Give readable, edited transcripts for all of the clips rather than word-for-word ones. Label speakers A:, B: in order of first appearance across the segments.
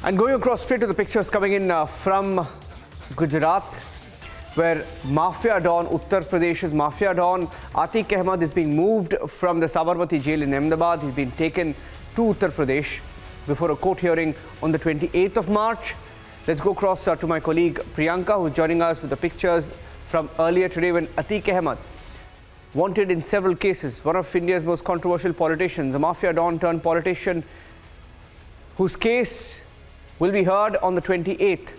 A: And going across straight to the pictures coming in from Gujarat, where Mafia Don, Uttar Pradesh's Mafia Don, Atique Ahmed is being moved from the Sabarmati jail in Ahmedabad. He's been taken to Uttar Pradesh before a court hearing on the 28th of March. Let's go across to my colleague Priyanka, who's joining us with the pictures from earlier today when Atique Ahmed, wanted in several cases, one of India's most controversial politicians, a Mafia Don turned politician whose case will be heard on the 28th.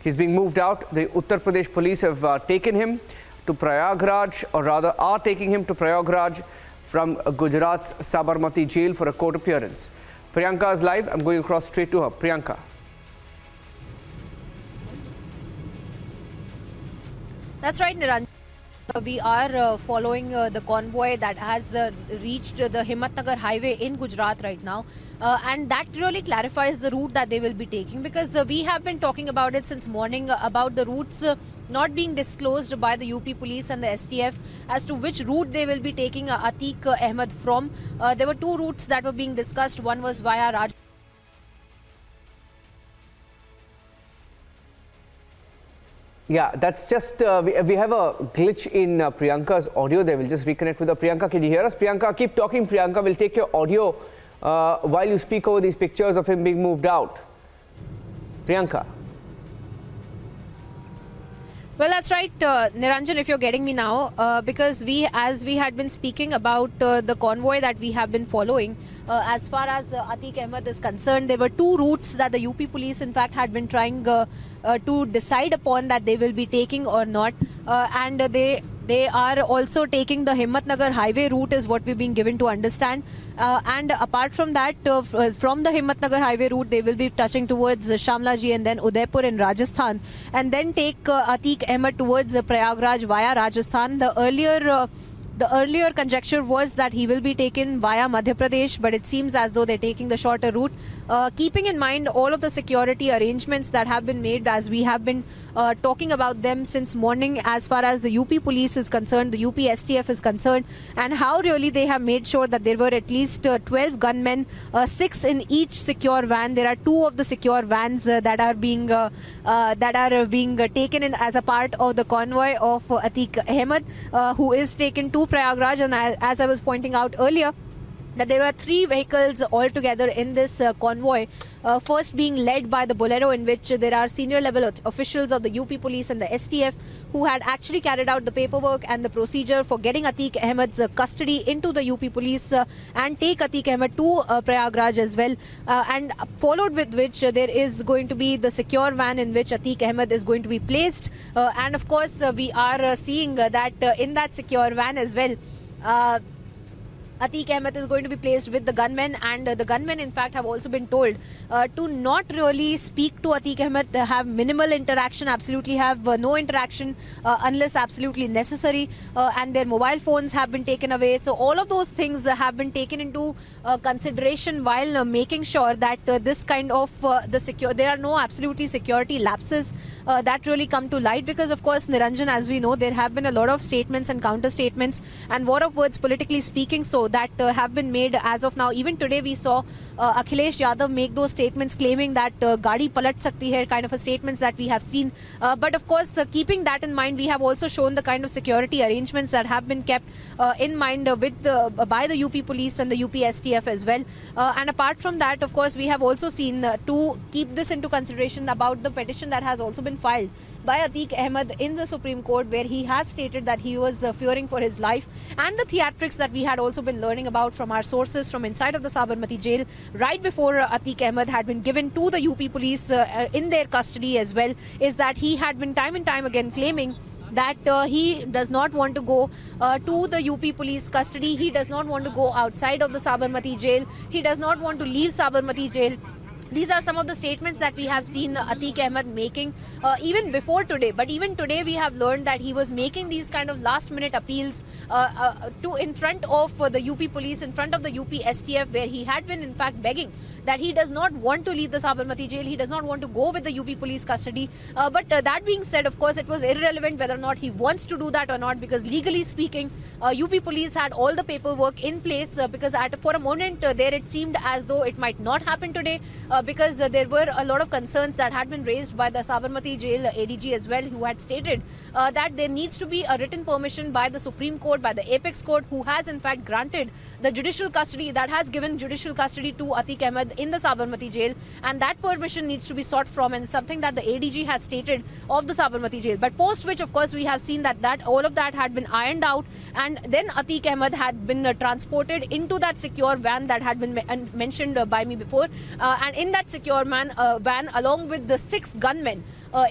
A: He's being moved out. The Uttar Pradesh police have taken him to Prayagraj, or rather are taking him to Prayagraj from Gujarat's Sabarmati jail for a court appearance. Priyanka is live. I'm going across straight to her. Priyanka.
B: That's right, Niranjan. We are following the convoy that has reached the Himmatnagar highway in Gujarat right now. And that really clarifies the route that they will be taking, because we have been talking about it since morning about the routes not being disclosed by the UP police and the STF as to which route they will be taking Atique Ahmed from. There were two routes that were being discussed. One was via Raj.
A: Yeah, that's just, we have a glitch in Priyanka's audio there. We'll just reconnect with her. Priyanka, can you hear us? Priyanka, keep talking, Priyanka. We'll take your audio while you speak over these pictures of him being moved out. Priyanka.
B: Well, that's right, Niranjan, if you're getting me now, because as we had been speaking about the convoy that we have been following, as far as Atique Ahmed is concerned, there were two routes that the UP police, in fact, had been trying to decide upon that they will be taking or not, and they are also taking the Himmatnagar highway route is what we've been given to understand. And apart from that, from the Himmatnagar highway route, they will be touching towards Shamlaji and then Udaipur in Rajasthan, and then take Atique Ahmed towards Prayagraj via Rajasthan. The earlier conjecture was that he will be taken via Madhya Pradesh, but it seems as though they're taking the shorter route, keeping in mind all of the security arrangements that have been made, as we have been talking about them since morning, as far as the UP police is concerned, the UP STF is concerned, and how really they have made sure that there were at least 12 gunmen, 6 in each secure van. There are 2 of the secure vans that are being taken in as a part of the convoy of Atique Ahmed, who is taken to Prayagraj. And as I was pointing out earlier, that there were 3 vehicles altogether in this convoy, first being led by the Bolero, in which there are senior level officials of the UP police and the STF who had actually carried out the paperwork and the procedure for getting Atique Ahmed's custody into the UP police and take Atique Ahmed to Prayagraj as well, and followed with which there is going to be the secure van in which Atique Ahmed is going to be placed, and of course we are seeing that in that secure van as well, Atique Ahmed is going to be placed with the gunmen, and the gunmen in fact have also been told to not really speak to Atique Ahmed, have minimal interaction, absolutely have no interaction unless absolutely necessary, and their mobile phones have been taken away. So all of those things have been taken into consideration while making sure that this kind of there are no absolutely security lapses that really come to light, because of course, Niranjan, as we know, there have been a lot of statements and counter statements and war of words, politically speaking, so that have been made as of now. Even today we saw Akhilesh Yadav make those statements claiming that gaadi palat sakti hai, kind of a statements that we have seen, but of course keeping that in mind, we have also shown the kind of security arrangements that have been kept in mind by the UP police and the UP STF as well, and apart from that, of course, we have also seen to keep this into consideration about the petition that has also been filed by Atique Ahmed in the Supreme Court, where he has stated that he was fearing for his life, and the theatrics that we had also been learning about from our sources from inside of the Sabarmati jail right before Atique Ahmed had been given to the UP police in their custody as well, is that he had been time and time again claiming that he does not want to go to the UP police custody. He does not want to go outside of the Sabarmati jail. He does not want to leave Sabarmati jail. These are some of the statements that we have seen Atique Ahmed making even before today. But even today we have learned that he was making these kind of last minute appeals in front of the UP police, in front of the UP STF, where he had been in fact begging that he does not want to leave the Sabarmati jail. He does not want to go with the UP police custody. But that being said, of course, it was irrelevant whether or not he wants to do that or not, because legally speaking, UP police had all the paperwork in place, because for a moment there it seemed as though it might not happen today. because there were a lot of concerns that had been raised by the Sabarmati jail ADG as well, who had stated that there needs to be a written permission by the Supreme Court, by the Apex Court, who has in fact granted the judicial custody, that has given judicial custody to Atique Ahmed in the Sabarmati jail, and that permission needs to be sought from, and something that the ADG has stated of the Sabarmati jail. But post which, of course, we have seen that all of that had been ironed out, and then Atique Ahmed had been transported into that secure van that had been mentioned by me before, and in that secure van along with the 6 gunmen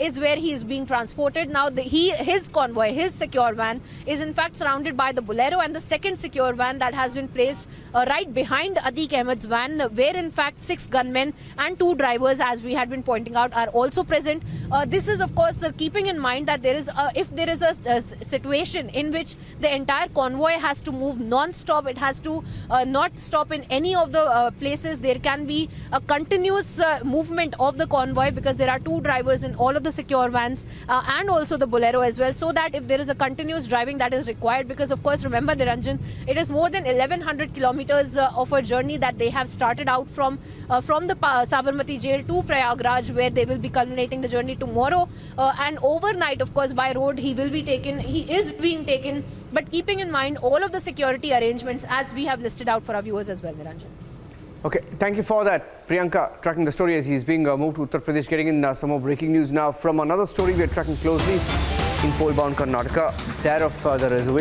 B: is where he is being transported. Now his convoy, his secure van, is in fact surrounded by the Bolero and the second secure van that has been placed right behind Atique Ahmed's van, where in fact 6 gunmen and 2 drivers, as we had been pointing out, are also present. This is of course keeping in mind that there is if there is a situation in which the entire convoy has to move non-stop, it has to not stop in any of the places. There can be a continuous movement of the convoy because there are 2 drivers in all of the secure vans and also the Bolero as well, so that if there is a continuous driving that is required, because of course remember, Niranjan, it is more than 1100 kilometers of a journey that they have started out from the Sabarmati jail to Prayagraj, where they will be culminating the journey tomorrow, and overnight of course by road he is being taken, but keeping in mind all of the security arrangements as we have listed out for our viewers as well, Niranjan.
A: Okay, thank you for that, Priyanka, tracking the story as he's being moved to Uttar Pradesh. Getting in some more breaking news now from another story we are tracking closely in pole-bound Karnataka. Tear of the reservation.